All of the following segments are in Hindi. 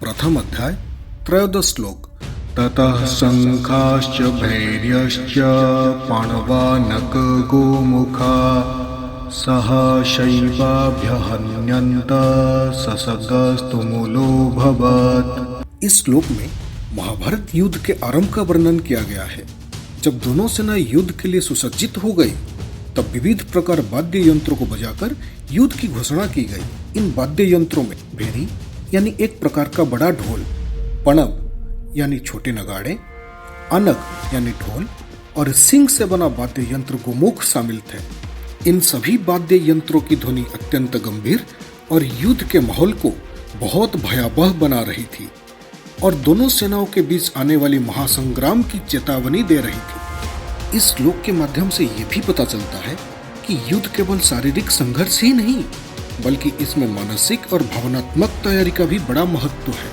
प्रथम अध्याय त्रयोदश श्लोक। ततः शंखाश्च भैर्यश्च पाणवानक गोमुखा सहशैवाभ्यहन्यन्त ससगस्तुमुलो भवत्। इस श्लोक में महाभारत युद्ध के आरंभ का वर्णन किया गया है। जब दोनों सेनाएं युद्ध के लिए सुसज्जित हो गई तब विविध प्रकार वाद्य यंत्रों को बजाकर युद्ध की घोषणा की गई। इन वाद्य यंत्रों में भेरी यानी एक प्रकार का बड़ा ढोल, पणव यानी छोटे नगाड़े, अनक यानी ढोल और सिंह से बना वाद्य यंत्र गोमुख शामिल थे। इन सभी वाद्य यंत्रों की ध्वनि अत्यंत गंभीर और युद्ध के माहौल को बहुत भयावह बना रही थी और दोनों सेनाओं के बीच आने वाली महासंग्राम की चेतावनी दे रही थी। इस श्लोक के माध्यम से ये भी पता चलता है कि युद्ध केवल शारीरिक संघर्ष ही नहीं बल्कि इसमें मानसिक और भावनात्मक तैयारी का भी बड़ा महत्व है।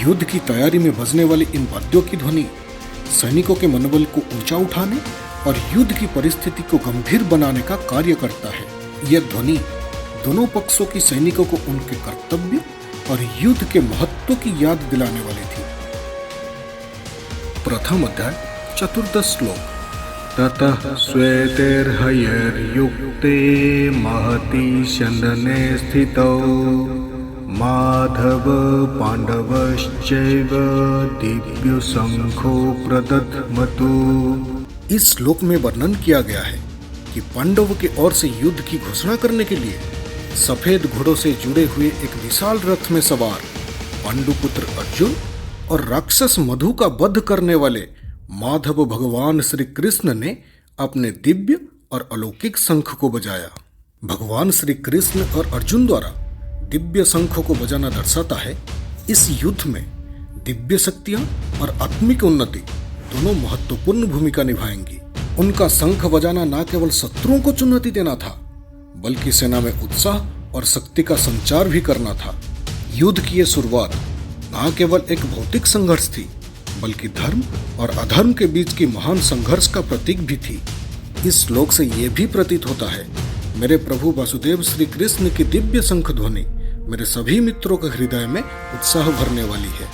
युद्ध की तैयारी में बजने वाली इन वाद्यों की ध्वनि सैनिकों के मनोबल को ऊंचा उठाने और युद्ध की परिस्थिति को गंभीर बनाने का कार्य करता है। यह ध्वनि दोनों पक्षों की सैनिकों को उनके कर्तव्य और युद्ध के महत्व की याद दिलाने वाली थी। प्रथम अध्याय चतुर्दश श्लोक। ततः श्वेतैर्हयैर्युक्ते महति स्यन्दने स्थितौ माधव पांडवश्चैव दिव्यशंखो प्रदध्मतु। इस श्लोक में वर्णन किया गया है कि पांडव के ओर से युद्ध की घोषणा करने के लिए सफेद घोड़ों से जुड़े हुए एक विशाल रथ में सवार पांडुपुत्र अर्जुन और राक्षस मधु का वध करने वाले माधव भगवान श्री कृष्ण ने अपने दिव्य और अलौकिक शंख को बजाया। भगवान श्री कृष्ण और अर्जुन द्वारा दिव्य शंखों को बजाना दर्शाता है इस युद्ध में दिव्य शक्तियां और आत्मिक उन्नति दोनों महत्वपूर्ण भूमिका निभाएंगी। उनका शंख बजाना न केवल शत्रुओं को चुनौती देना था बल्कि सेना में उत्साह और शक्ति का संचार भी करना था। युद्ध की यह शुरुआत न केवल एक भौतिक संघर्ष थी बल्कि धर्म और अधर्म के बीच की महान संघर्ष का प्रतीक भी थी। इस श्लोक से यह भी प्रतीत होता है मेरे प्रभु वासुदेव श्री कृष्ण की दिव्य शंख ध्वनि मेरे सभी मित्रों के हृदय में उत्साह भरने वाली है।